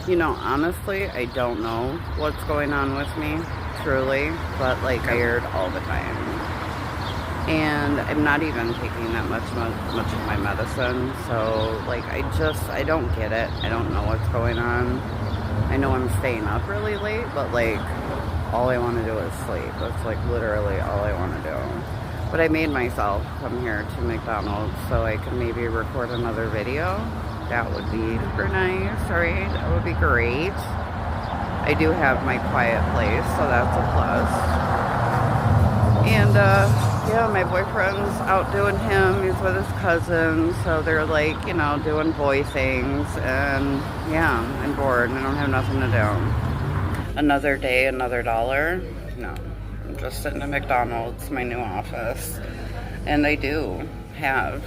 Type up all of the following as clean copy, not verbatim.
You know, honestly, I don't know what's going on with me, truly, but like tired all the time. And I'm not even taking that much of my medicine, so like I don't get it. I don't know what's going on. I know I'm staying up really late, but like all I want to do is sleep. That's like literally all I want to do. But I made myself come here to McDonald's so I could maybe record another video. That would be super nice, right? That would be great. I do have my quiet place, so that's a plus. And yeah, my boyfriend's out doing him. He's with his cousins, so they're like, you know, doing boy things. And yeah, I'm bored and I don't have nothing to do. Another day, another dollar? No, I'm just sitting at McDonald's, my new office. And I do have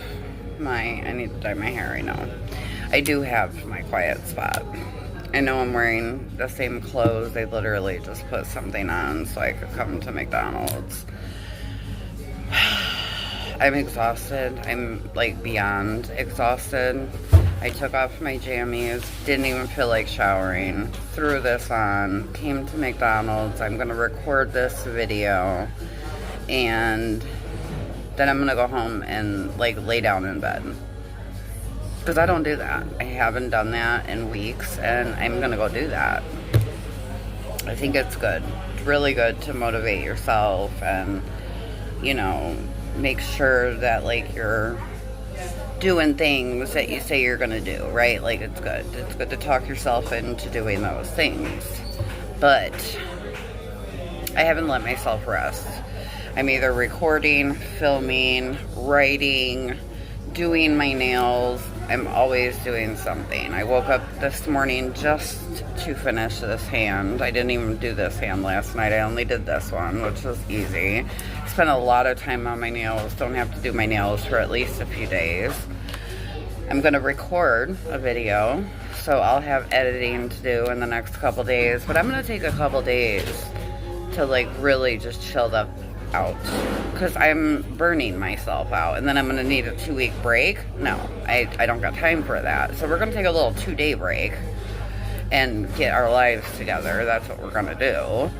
I need to dye my hair right now. I do have my quiet spot. I know I'm wearing the same clothes. They literally just put something on so I could come to McDonald's. I'm exhausted. I'm like beyond exhausted. I took off my jammies, didn't even feel like showering, threw this on, came to McDonald's. I'm gonna record this video and then I'm gonna go home and like lay down in bed. Because I don't do that. I haven't done that in weeks and I'm gonna go do that. I think it's good. It's really good to motivate yourself and, you know, make sure that like you're doing things that you say you're gonna do, right? Like it's good. It's good to talk yourself into doing those things. But I haven't let myself rest. I'm either recording, filming, writing, doing my nails. I'm always doing something. I woke up this morning just to finish this hand. I didn't even do this hand last night. I only did this one, which was easy. Spent a lot of time on my nails. Don't have to do my nails for at least a few days. I'm gonna record a video, so I'll have editing to do in the next couple days, but I'm gonna take a couple days to like really just chill out because I'm burning myself out, and then I'm gonna need a 2-week break. No, I don't got time for that. So we're gonna take a little 2-day break and get our lives together. That's what we're gonna do.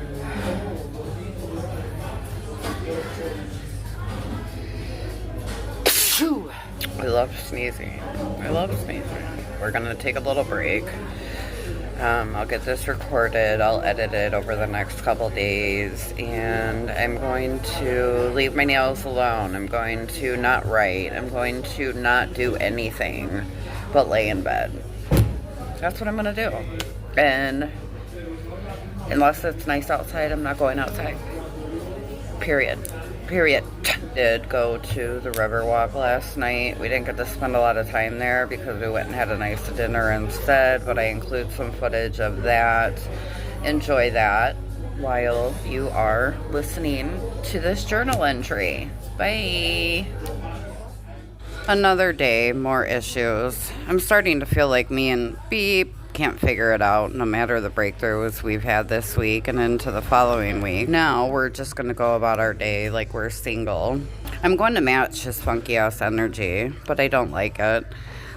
I love sneezing. I love sneezing. We're gonna take a little break. I'll get this recorded. I'll edit it over the next couple days, and I'm going to leave my nails alone. I'm going to not write. I'm going to not do anything but lay in bed. That's what I'm gonna do. And unless it's nice outside, I'm not going outside. Period. Did go to the Riverwalk last night. We didn't get to spend a lot of time there because we went and had a nice dinner instead, but I include some footage of that. Enjoy that while you are listening to this journal entry. Bye. Another day, more issues. I'm starting to feel like me and Beep can't figure it out, no matter the breakthroughs we've had this week and into the following week. Now we're just gonna go about our day like we're single. I'm going to match his funky ass energy, but I don't like it.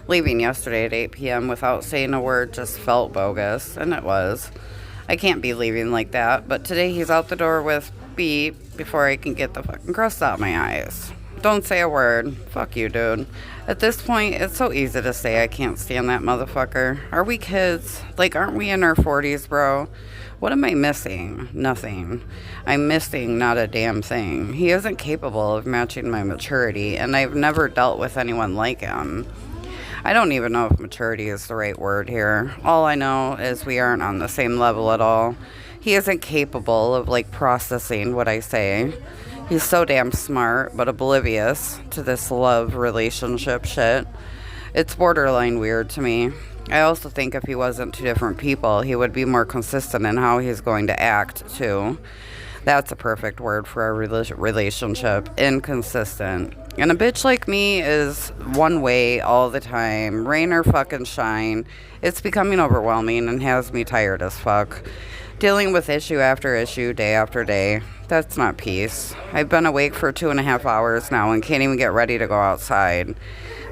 Leaving yesterday at 8 p.m. without saying a word just felt bogus, and it was. I can't be leaving like that, but today he's out the door with Beep before I can get the fucking crust out my eyes. Don't say a word. Fuck you, dude. At this point, it's so easy to say I can't stand that motherfucker. Are we kids? Like, aren't we in our 40s, bro? What am I missing? Nothing. I'm missing not a damn thing. He isn't capable of matching my maturity, and I've never dealt with anyone like him. I don't even know if maturity is the right word here. All I know is we aren't on the same level at all. He isn't capable of, like, processing what I say. He's so damn smart, but oblivious to this love relationship shit. It's borderline weird to me. I also think if he wasn't two different people, he would be more consistent in how he's going to act, too. That's a perfect word for our relationship. Inconsistent. And a bitch like me is one way all the time. Rain or fucking shine. It's becoming overwhelming and has me tired as fuck. Dealing with issue after issue, day after day. That's not peace. I've been awake for 2.5 hours now and can't even get ready to go outside.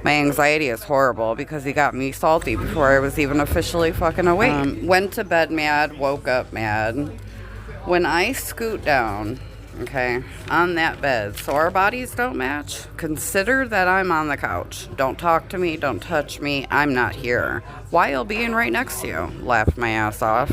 My anxiety is horrible because he got me salty before I was even officially fucking awake. Went to bed mad, woke up mad. When I scoot down, okay, on that bed, so our bodies don't match, consider that I'm on the couch. Don't talk to me, don't touch me, I'm not here. While being right next to you. Laughed my ass off.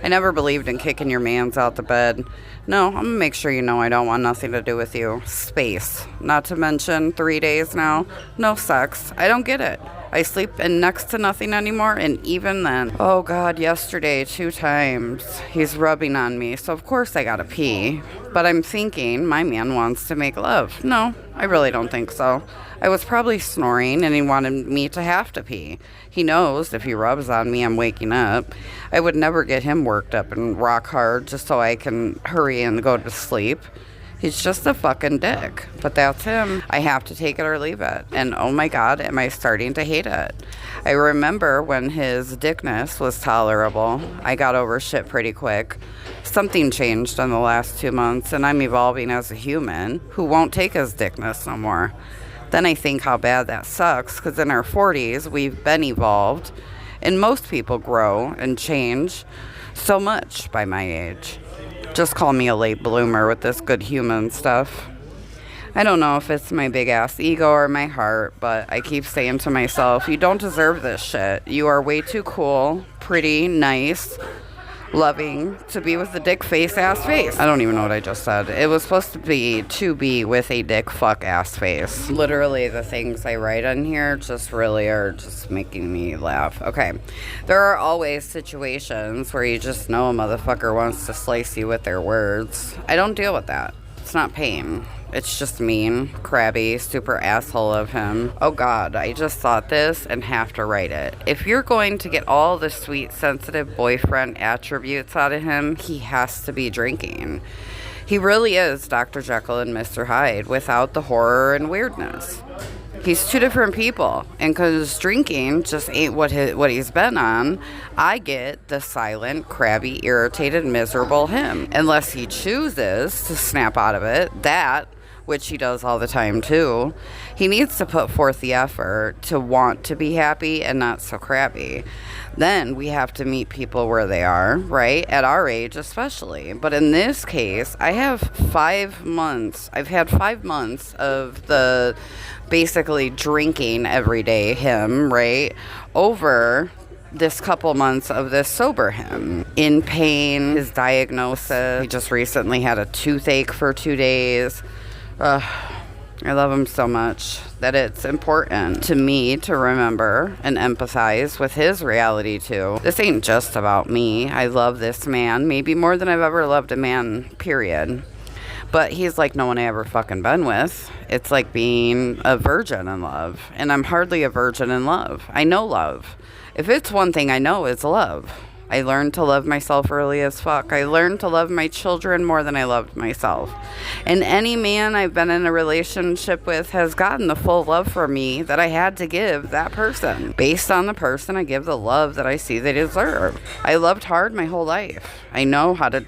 I never believed in kicking your mans out the bed. No, I'm gonna make sure you know I don't want nothing to do with you. Space. Not to mention 3 days now, no sex. I don't get it. I sleep in next to nothing anymore, and even then. Oh God, yesterday 2 times. He's rubbing on me, so of course I gotta pee. But I'm thinking my man wants to make love. No, I really don't think so. I was probably snoring and he wanted me to have to pee. He knows if he rubs on me, I'm waking up. I would never get him worked up and rock hard just so I can hurry and go to sleep. He's just a fucking dick. But that's him. I have to take it or leave it. And oh my God, am I starting to hate it. I remember when his dickness was tolerable. I got over shit pretty quick. Something changed in the last 2 months, and I'm evolving as a human who won't take his dickness no more. Then I think how bad that sucks, because in our 40s, we've been evolved, and most people grow and change so much by my age. Just call me a late bloomer with this good human stuff. I don't know if it's my big-ass ego or my heart, but I keep saying to myself, you don't deserve this shit. You are way too cool, pretty, nice, loving to be with a dick face ass face. I don't even know what I just said. It was supposed to be with a dick fuck ass face. Literally the things I write on here just really are just making me laugh. Okay. There are always situations where you just know a motherfucker wants to slice you with their words. I don't deal with that. It's not pain. It's just mean, crabby, super asshole of him. Oh God, I just thought this and have to write it. If you're going to get all the sweet, sensitive boyfriend attributes out of him, he has to be drinking. He really is Dr. Jekyll and Mr. Hyde without the horror and weirdness. He's 2 different people, and because drinking just ain't what he's been on, I get the silent, crabby, irritated, miserable him. Unless he chooses to snap out of it, which he does all the time too, he needs to put forth the effort to want to be happy and not so crabby. Then we have to meet people where they are, right? At our age especially. But in this case, I have 5 months. I've had 5 months of the basically drinking every day him, right? Over this couple months of this sober him. In pain, his diagnosis. He just recently had a toothache for 2 days. I love him so much that it's important to me to remember and empathize with his reality too. This ain't just about me. I love this man, maybe more than I've ever loved a man, period. But he's like no one I ever fucking been with. It's like being a virgin in love. And I'm hardly a virgin in love. I know love. If it's one thing I know, it's love. I learned to love myself early as fuck. I learned to love my children more than I loved myself. And any man I've been in a relationship with has gotten the full love from me that I had to give that person. Based on the person, I give the love that I see they deserve. I loved hard my whole life. I know how to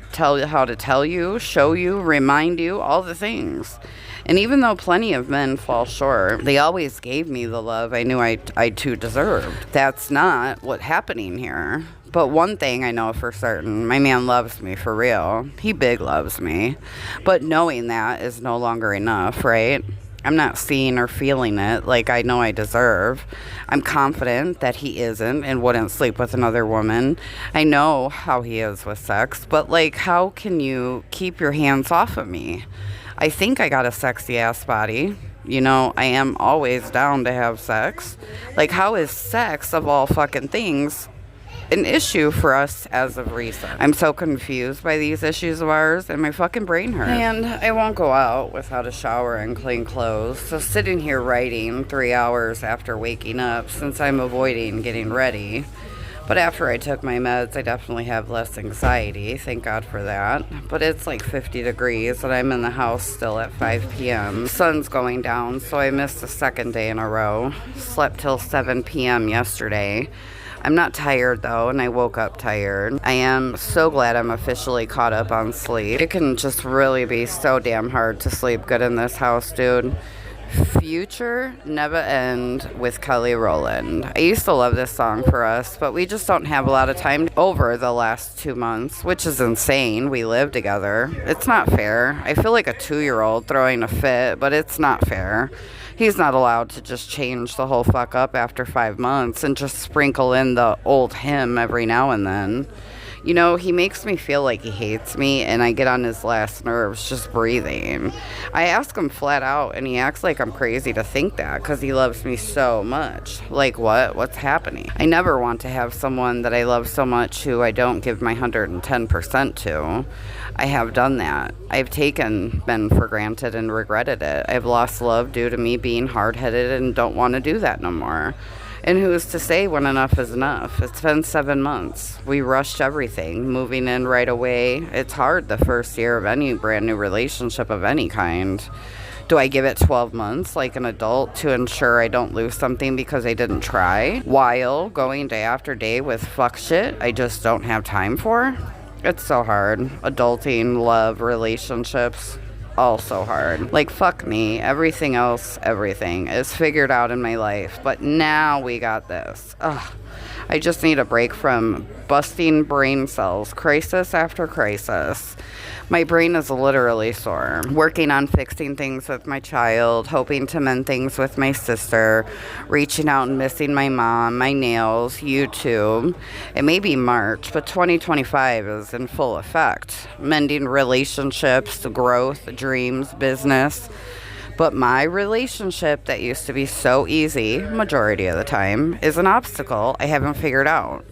tell you, show you, remind you, all the things. And even though plenty of men fall short, they always gave me the love I knew I too deserved. That's not what's happening here. But one thing I know for certain, my man loves me for real. He big loves me. But knowing that is no longer enough, right? I'm not seeing or feeling it like I know I deserve. I'm confident that he isn't and wouldn't sleep with another woman. I know how he is with sex, but like, how can you keep your hands off of me? I think I got a sexy ass body. You know, I am always down to have sex. Like, how is sex of all fucking things an issue for us as of recent? I'm so confused by these issues of ours, and my fucking brain hurts. And I won't go out without a shower and clean clothes, so sitting here writing 3 hours after waking up, since I'm avoiding getting ready. But after I took my meds, I definitely have less anxiety. Thank God for that. But it's like 50 degrees, and I'm in the house still at 5 p.m. Sun's going down, so I missed the 2nd day in a row. Slept till 7 p.m. yesterday. I'm not tired though, and I woke up tired. I am so glad I'm officially caught up on sleep. It can just really be so damn hard to sleep good in this house, dude. Future Never End with Kelly Rowland. I used to love this song for us, but we just don't have a lot of time over the last 2 months, which is insane. We live together. It's not fair. I feel like a 2-year-old throwing a fit, but it's not fair. He's not allowed to just change the whole fuck up after 5 months and just sprinkle in the old him every now and then. You know, he makes me feel like he hates me, and I get on his last nerves just breathing. I ask him flat out, and he acts like I'm crazy to think that, because he loves me so much. Like, what? What's happening? I never want to have someone that I love so much who I don't give my 110% to. I have done that. I've taken men for granted and regretted it. I've lost love due to me being hard-headed and don't want to do that no more. And who's to say when enough is enough? It's been 7 months. We rushed everything, moving in right away. It's hard the first year of any brand new relationship of any kind. Do I give it 12 months like an adult to ensure I don't lose something because I didn't try? While going day after day with fuck shit I just don't have time for? It's so hard. Adulting, love, relationships. All so hard. Like, fuck me. Everything else, everything is figured out in my life. But now we got this. Ugh. I just need a break from busting brain cells, crisis after crisis. My brain is literally sore. Working on fixing things with my child, hoping to mend things with my sister, reaching out and missing my mom, my nails, YouTube. It may be March, but 2025 is in full effect. Mending relationships, growth, dreams, business. But my relationship that used to be so easy, majority of the time, is an obstacle I haven't figured out.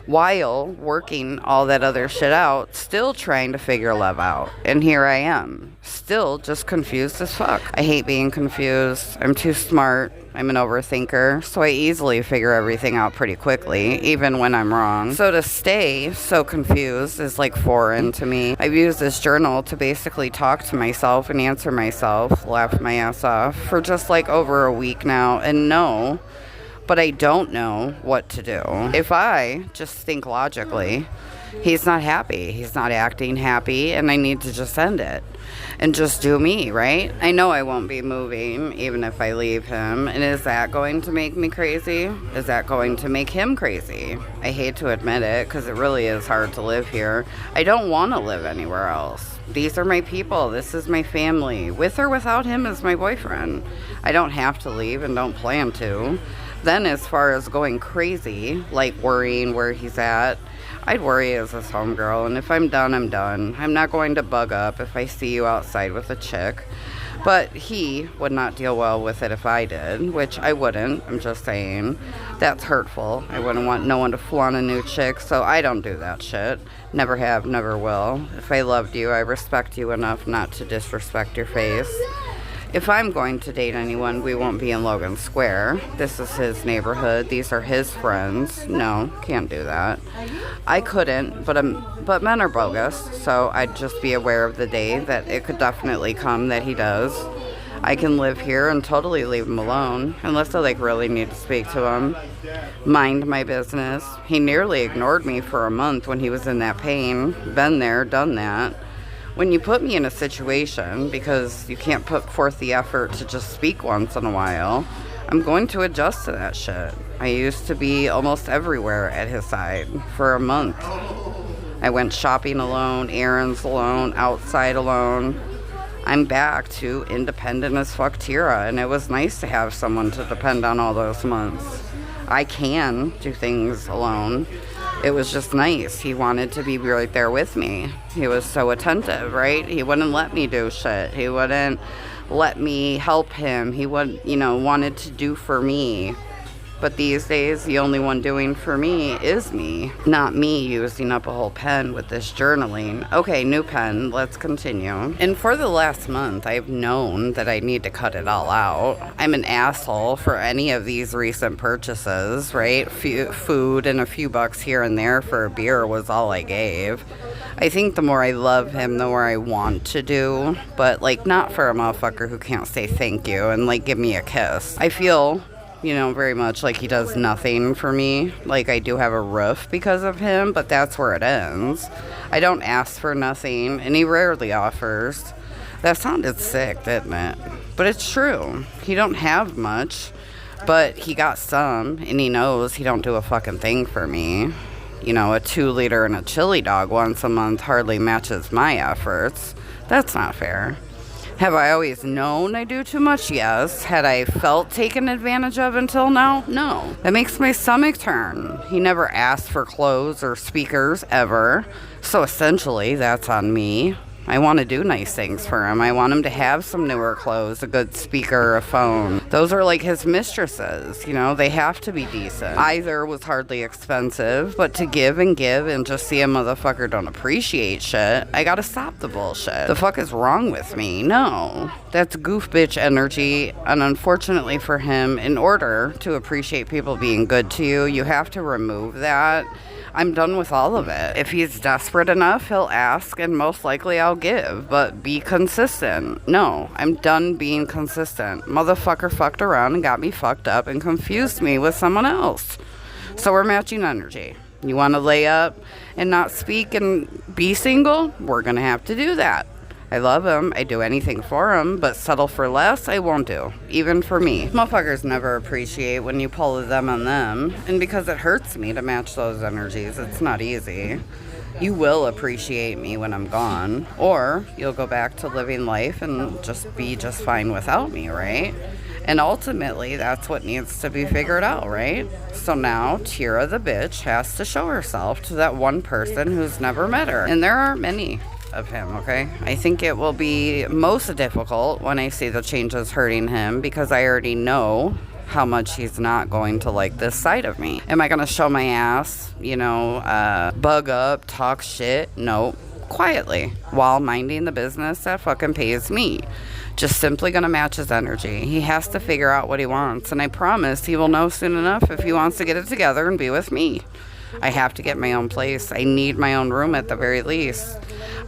While working all that other shit out, still trying to figure love out. And here I am, still just confused as fuck. I hate being confused. I'm too smart. I'm an overthinker, so I easily figure everything out pretty quickly, even when I'm wrong. So to stay so confused is like foreign to me. I've used this journal to basically talk to myself and answer myself, laugh my ass off, for just like over a week now, and no, but I don't know what to do. If I just think logically, he's not happy, he's not acting happy, and I need to just end it and just do me, right? I know I won't be moving even if I leave him, and is that going to make me crazy? Is that going to make him crazy? I hate to admit it, because it really is hard to live here. I don't want to live anywhere else. These are my people. This is my family. With or without him as my boyfriend. I don't have to leave and don't plan to. Then as far as going crazy, like worrying where he's at, I'd worry as his homegirl, and if I'm done, I'm done. I'm not going to bug up if I see you outside with a chick. But he would not deal well with it if I did, which I wouldn't. I'm just saying. That's hurtful. I wouldn't want no one to flaunt a new chick, so I don't do that shit. Never have, never will. If I loved you, I respect you enough not to disrespect your face. If I'm going to date anyone, we won't be in Logan Square. This is his neighborhood. These are his friends. No, can't do that. I couldn't, but men are bogus, so I'd just be aware of the day that it could definitely come that he does. I can live here and totally leave him alone, unless I really need to speak to him. Mind my business. He nearly ignored me for a month when he was in that pain. Been there, done that. When you put me in a situation, because you can't put forth the effort to just speak once in a while, I'm going to adjust to that shit. I used to be almost everywhere at his side for a month. I went shopping alone, errands alone, outside alone. I'm back to independent as fuck Tyra, and it was nice to have someone to depend on all those months. I can do things alone. It was just nice. He wanted to be right there with me. He was so attentive, right? He wouldn't let me do shit. He wouldn't let me help him. He would, wanted to do for me. But these days, the only one doing for me is me. Not me using up a whole pen with this journaling. Okay, new pen. Let's continue. And for the last month, I've known that I need to cut it all out. I'm an asshole for any of these recent purchases, right? Food and a few bucks here and there for a beer was all I gave. I think the more I love him, the more I want to do. But, not for a motherfucker who can't say thank you and, give me a kiss. I feel you know, very much like he does nothing for me. Like, I do have a roof because of him, but that's where it ends. I don't ask for nothing, and he rarely offers. That sounded sick, didn't it? But it's true. He don't have much, but he got some, and he knows he don't do a fucking thing for me. You know, a 2-liter and a chili dog once a month hardly matches my efforts. That's not fair. Have I always known I do too much? Yes. Had I felt taken advantage of until now? No. That makes my stomach turn. He never asked for clothes or speakers, ever. So essentially, that's on me. I want to do nice things for him. I want him to have some newer clothes, a good speaker, a phone. Those are like his mistresses, you know, they have to be decent. Either was hardly expensive, but to give and just see a motherfucker don't appreciate shit, I gotta stop the bullshit. The fuck is wrong with me? No. That's goof bitch energy, and unfortunately for him, in order to appreciate people being good to you, you have to remove that. I'm done with all of it. If he's desperate enough, he'll ask, and most likely I'll give, but be consistent. No, I'm done being consistent. Motherfucker fucked around and got me fucked up and confused me with someone else. So we're matching energy. You want to lay up and not speak and be single? We're going to have to do that. I love him. I do anything for him, but settle for less, I won't do. Even for me. Motherfuckers never appreciate when you pull them on them, and because it hurts me to match those energies, it's not easy. You will appreciate me when I'm gone, or you'll go back to living life and just be just fine without me, right? And ultimately, that's what needs to be figured out, right? So now, Tyra the bitch has to show herself to that one person who's never met her. And there are many of him, okay? I think it will be most difficult when I see the changes hurting him, because I already know how much he's not going to like this side of me. Am I going to show my ass, you know, bug up, talk shit? No. Quietly, while minding the business that fucking pays me. Just simply going to match his energy. He has to figure out what he wants, and I promise he will know soon enough if he wants to get it together and be with me. I have to get my own place. I need my own room at the very least.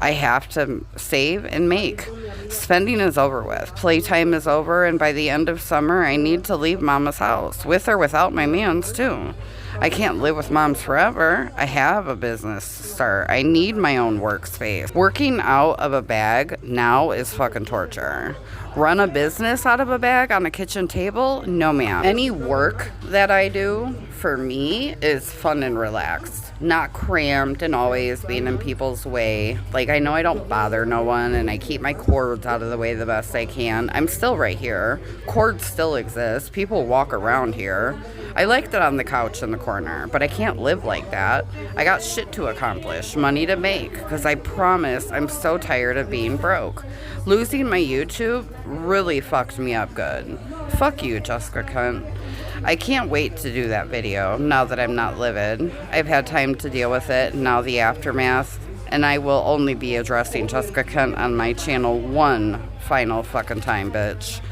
I have to save and make. Spending is over with. Playtime is over, and by the end of summer, I need to leave Mama's house, with or without my mans, too. I can't live with Moms forever. I have a business to start. I need my own workspace. Working out of a bag now is fucking torture. Run a business out of a bag on a kitchen table? No, ma'am. Any work that I do, for me, is fun and relaxed. Not cramped and always being in people's way. Like, I know I don't bother no one, and I keep my cords out of the way the best I can. I'm still right here. Cords still exist. People walk around here. I liked it on the couch in the corner, but I can't live like that. I got shit to accomplish, money to make, because I promise I'm so tired of being broke. Losing my YouTube really fucked me up good. Fuck you, Jessica cunt. I can't wait to do that video now that I'm not livid. I've had time to deal with it, now the aftermath, and I will only be addressing Jessica cunt on my channel one final fucking time, bitch.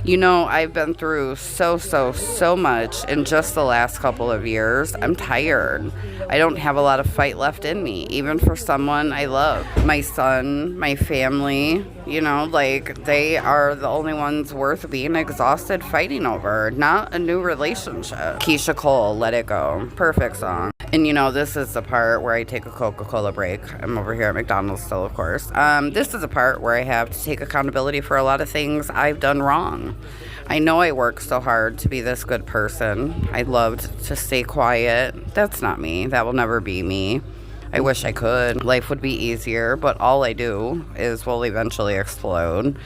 You know, I've been through so much in just the last couple of years. I'm tired. I don't have a lot of fight left in me, even for someone I love. My son, my family, you know, like, they are the only ones worth being exhausted fighting over, not a new relationship. Keisha Cole, Let It Go. Perfect song. And you know, this is the part where I take a Coca-Cola break. I'm over here at McDonald's still, of course. This is the part where I have to take accountability for a lot of things I've done wrong. I know I work so hard to be this good person. I loved to stay quiet. That's not me. That will never be me. I wish I could. Life would be easier, but all I do is will eventually explode.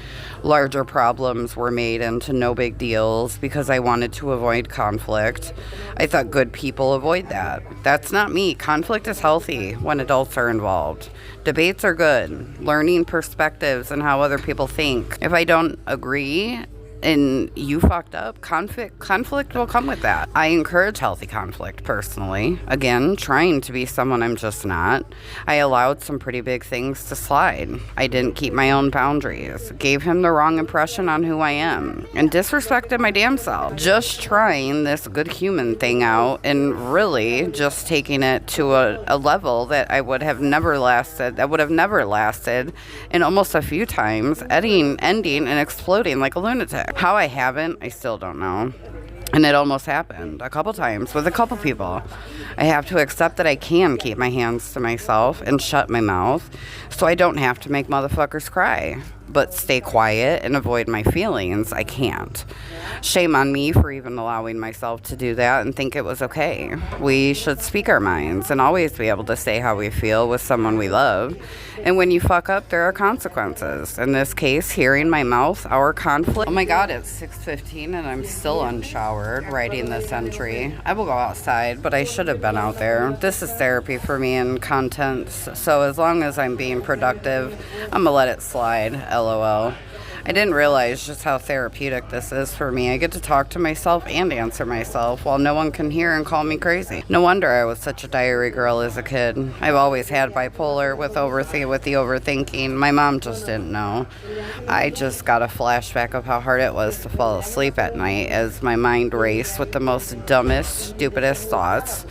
Larger problems were made into no big deals because I wanted to avoid conflict. I thought good people avoid that. That's not me. Conflict is healthy when adults are involved. Debates are good. Learning perspectives and how other people think. If I don't agree and you fucked up, conflict will come with that. I encourage healthy conflict personally. Again, trying to be someone I'm just not. I allowed some pretty big things to slide. I didn't keep my own boundaries. Gave him the wrong impression on who I am. And disrespected my damn self. Just trying this good human thing out and really just taking it to a level that I would have never lasted, and almost a few times ending and exploding like a lunatic. How I haven't, I still don't know. And it almost happened a couple times with a couple people. I have to accept that I can keep my hands to myself and shut my mouth so I don't have to make motherfuckers cry. But stay quiet and avoid my feelings, I can't. Shame on me for even allowing myself to do that and think it was okay. We should speak our minds and always be able to say how we feel with someone we love. And when you fuck up, there are consequences. In this case, hearing my mouth, our conflict. Oh my God, it's 6:15 and I'm still unshowered writing this entry. I will go outside, but I should have been out there. This is therapy for me and content, so as long as I'm being productive, I'm gonna let it slide, LOL. I didn't realize just how therapeutic this is for me. I get to talk to myself and answer myself while no one can hear and call me crazy. No wonder I was such a diary girl as a kid. I've always had bipolar with the overthinking. My mom just didn't know. I just got a flashback of how hard it was to fall asleep at night as my mind raced with the most dumbest, stupidest thoughts.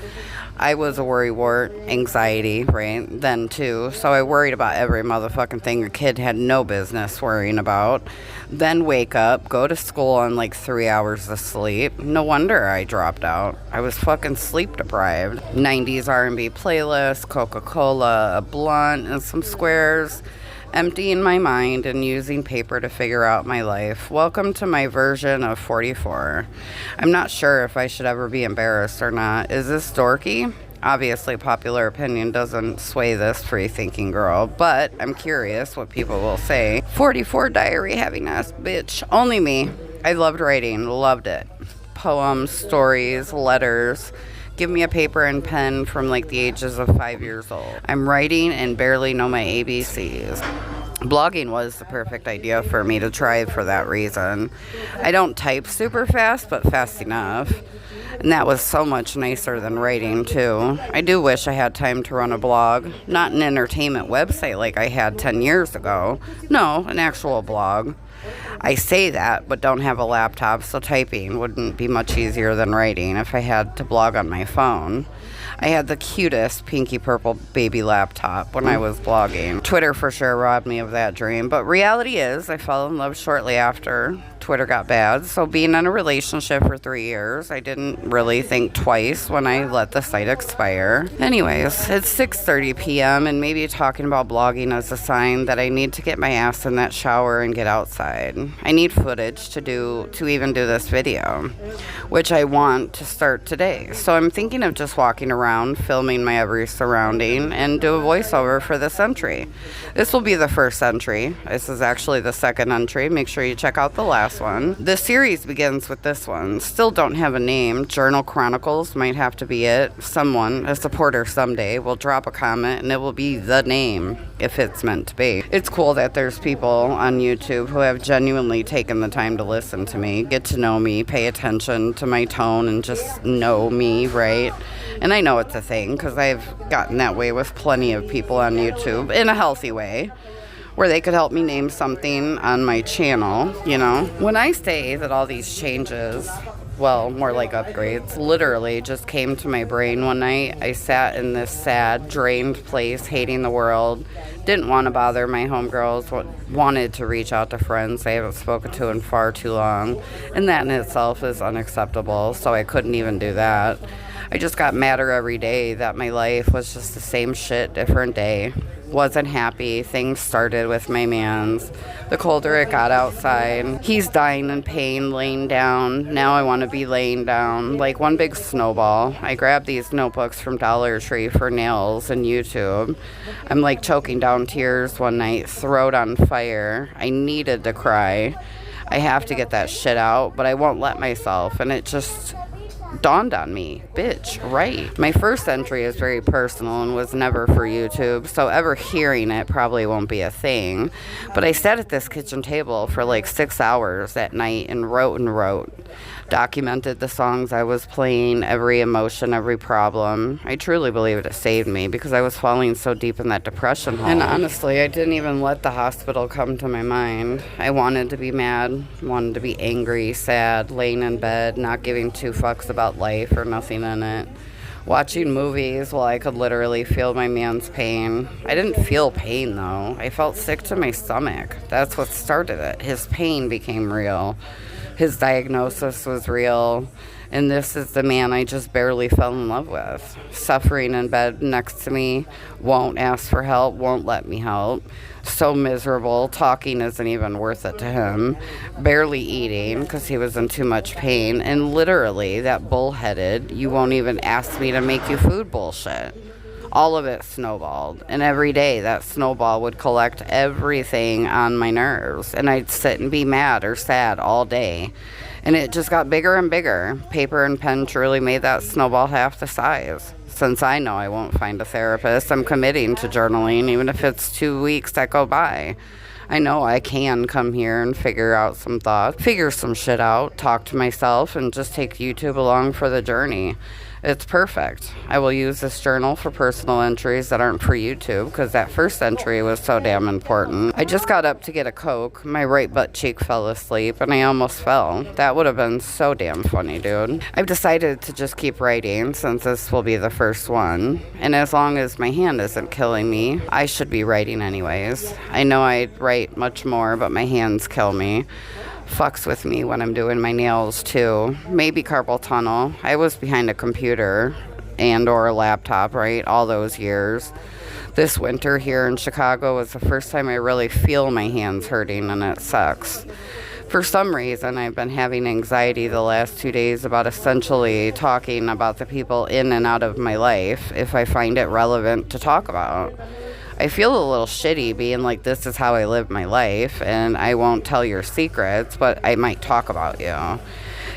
I was a worrywart, anxiety, right, then too, so I worried about every motherfucking thing a kid had no business worrying about. Then wake up, go to school on like 3 hours of sleep. No wonder I dropped out. I was fucking sleep deprived. 90s R&B playlist, Coca-Cola, a blunt, and some squares. Emptying my mind and using paper to figure out my life. Welcome to my version of 44. I'm not sure if I should ever be embarrassed or not. Is this dorky? Obviously, popular opinion doesn't sway this free-thinking girl, but I'm curious what people will say. 44 diary having ass bitch. Only me. I loved writing. Loved it. Poems, stories, letters. Give me a paper and pen from like the ages of 5 years old. I'm writing and barely know my ABCs. Blogging was the perfect idea for me to try for that reason. I don't type super fast, but fast enough. And that was so much nicer than writing, too. I do wish I had time to run a blog. Not an entertainment website like I had 10 years ago. No, an actual blog. I say that, but don't have a laptop, so typing wouldn't be much easier than writing if I had to blog on my phone. I had the cutest pinky purple baby laptop when I was blogging. Twitter for sure robbed me of that dream, but reality is I fell in love shortly after Twitter got bad. So being in a relationship for 3 years, I didn't really think twice when I let the site expire. Anyways, it's 6:30 p.m. and maybe talking about blogging is a sign that I need to get my ass in that shower and get outside. I need footage to even do this video, which I want to start today. So I'm thinking of just walking around, filming my every surrounding, and do a voiceover for this entry. This will be the first entry. This is actually the second entry. Make sure you check out the last one. The series begins with this one. Still don't have a name. Journal Chronicles might have to be it. Someone, a supporter someday, will drop a comment and it will be the name if it's meant to be. It's cool that there's people on YouTube who have genuinely taken the time to listen to me, get to know me, pay attention to my tone, and just know me, right? And I know it's a thing because I've gotten that way with plenty of people on YouTube in a healthy way, where they could help me name something on my channel, you know? When I say that all these changes, well, more like upgrades, literally just came to my brain one night. I sat in this sad, drained place, hating the world, didn't want to bother my homegirls, wanted to reach out to friends I haven't spoken to in far too long, and that in itself is unacceptable, so I couldn't even do that. I just got madder every day that my life was just the same shit, different day. Wasn't happy. Things started with my mans. The colder it got outside, he's dying in pain, laying down. Now I want to be laying down like one big snowball. I grabbed these notebooks from Dollar Tree for nails and YouTube. I'm like choking down tears one night, throat on fire. I needed to cry. I have to get that shit out, but I won't let myself, and it just dawned on me, bitch, right. My first entry is very personal and was never for YouTube, so ever hearing it probably won't be a thing. But I sat at this kitchen table for like 6 hours at night and wrote. Documented the songs I was playing, every emotion, every problem. I truly believe it saved me because I was falling so deep in that depression hole. And honestly, I didn't even let the hospital come to my mind. I wanted to be mad, wanted to be angry, sad, laying in bed, not giving two fucks about life or nothing in it. Watching movies while I could literally feel my man's pain. I didn't feel pain though. I felt sick to my stomach. That's what started it. His pain became real. His diagnosis was real. And this is the man I just barely fell in love with. Suffering in bed next to me, won't ask for help, won't let me help. So miserable, talking isn't even worth it to him. Barely eating because he was in too much pain. And literally, that bullheaded, you won't even ask me to make you food bullshit. All of it snowballed. And every day, that snowball would collect everything on my nerves. And I'd sit and be mad or sad all day. And it just got bigger and bigger. Paper and pen truly made that snowball half the size. Since I know I won't find a therapist, I'm committing to journaling, even if it's 2 weeks that go by. I know I can come here and figure out some thoughts, figure some shit out, talk to myself, and just take YouTube along for the journey. It's perfect. I will use this journal for personal entries that aren't for YouTube because that first entry was so damn important. I just got up to get a Coke. My right butt cheek fell asleep and I almost fell. That would have been so damn funny, dude. I've decided to just keep writing since this will be the first one. And as long as my hand isn't killing me, I should be writing anyways. I know I'd write much more, but my hands kill me. Fucks with me when I'm doing my nails too. Maybe carpal tunnel. I was behind a computer and or a laptop, right, all those years. This winter here in Chicago was the first time I really feel my hands hurting, and it sucks. For some reason, I've been having anxiety the last 2 days about essentially talking about the people in and out of my life if I find it relevant to talk about. I feel a little shitty being like, this is how I live my life, and I won't tell your secrets, but I might talk about you.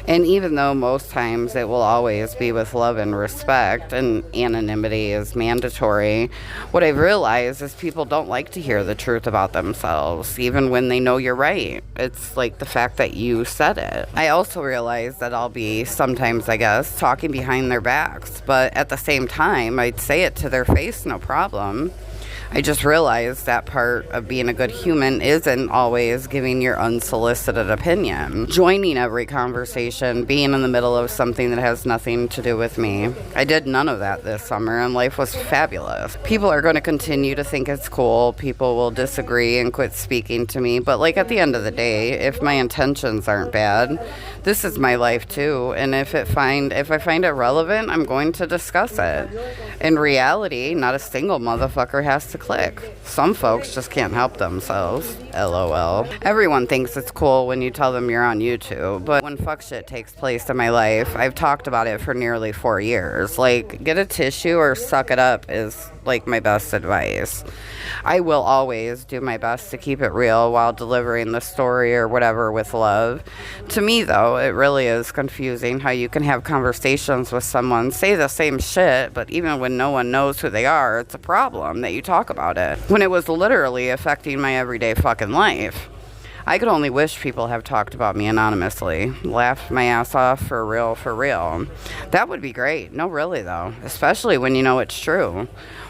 And even though most times it will always be with love and respect, and anonymity is mandatory, what I've realized is people don't like to hear the truth about themselves, even when they know you're right. It's like the fact that you said it. I also realize that I'll be sometimes, I guess, talking behind their backs, but at the same time, I'd say it to their face, no problem. I just realized that part of being a good human isn't always giving your unsolicited opinion. Joining every conversation, being in the middle of something that has nothing to do with me. I did none of that this summer, and life was fabulous. People are going to continue to think it's cool. People will disagree and quit speaking to me. But like at the end of the day, if my intentions aren't bad, this is my life too. And if I find it relevant, I'm going to discuss it. In reality, not a single motherfucker has to click. Some folks just can't help themselves. LOL. Everyone thinks it's cool when you tell them you're on YouTube, but when fuck shit takes place in my life, I've talked about it for nearly 4 years. Like, get a tissue or suck it up is like my best advice. I will always do my best to keep it real while delivering the story or whatever with love. To me, though, it really is confusing how you can have conversations with someone, say the same shit, but even when no one knows who they are, it's a problem that you talk about it, when it was literally affecting my everyday fucking life. I could only wish people have talked about me anonymously, laughed my ass off for real, for real. That would be great. No, really, though, especially when you know it's true.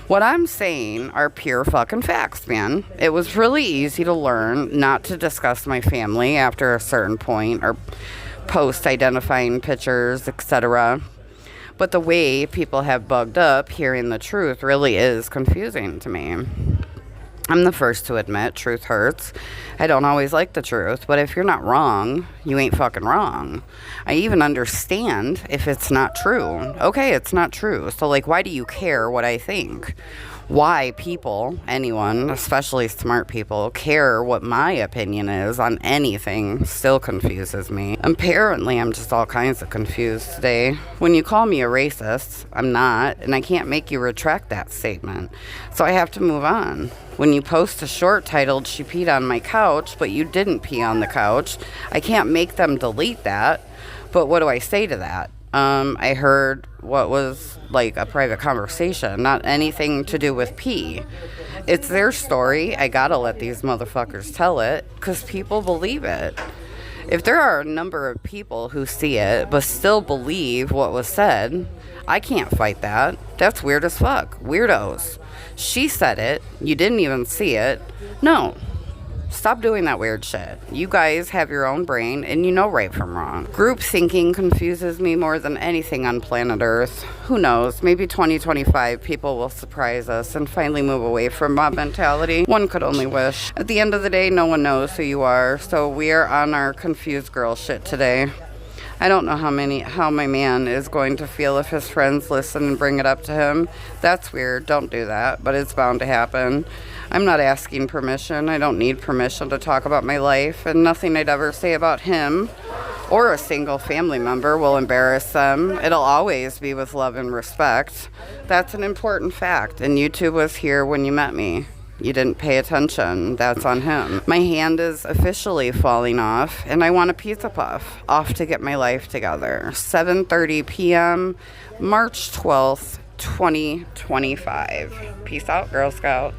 What I'm saying are pure fucking facts, man. It was really easy to learn not to discuss my family after a certain point or post identifying pictures, etc. But the way people have bugged up hearing the truth really is confusing to me. I'm the first to admit truth hurts. I don't always like the truth, but if you're not wrong, you ain't fucking wrong. I even understand if it's not true. Okay, it's not true. So, like, why do you care what I think? Why people, anyone, especially smart people, care what my opinion is on anything still confuses me. Apparently, I'm just all kinds of confused today. When you call me a racist, I'm not, and I can't make you retract that statement. So I have to move on. When you post a short titled, "She peed on my couch," but you didn't pee on the couch, I can't make them delete that. But what do I say to that? I heard what was like a private conversation, not anything to do with pee. It's their story. I gotta let these motherfuckers tell it, because people believe it. If there are a number of people who see it, but still believe what was said, I can't fight that. That's weird as fuck. Weirdos. She said it. You didn't even see it. No. Stop doing that weird shit. You guys have your own brain and you know right from wrong. Group thinking confuses me more than anything on planet Earth. Who knows? Maybe 2025 people will surprise us and finally move away from mob mentality. One could only wish. At the end of the day, no one knows who you are, so we are on our confused girl shit today. I don't know how my man is going to feel if his friends listen and bring it up to him. That's weird. Don't do that, but it's bound to happen. I'm not asking permission. I don't need permission to talk about my life, and nothing I'd ever say about him or a single family member will embarrass them. It'll always be with love and respect. That's an important fact, and YouTube was here when you met me. You didn't pay attention. That's on him. My hand is officially falling off, and I want a pizza puff. Off to get my life together. 7:30 p.m., March 12th, 2025. Peace out, Girl Scout.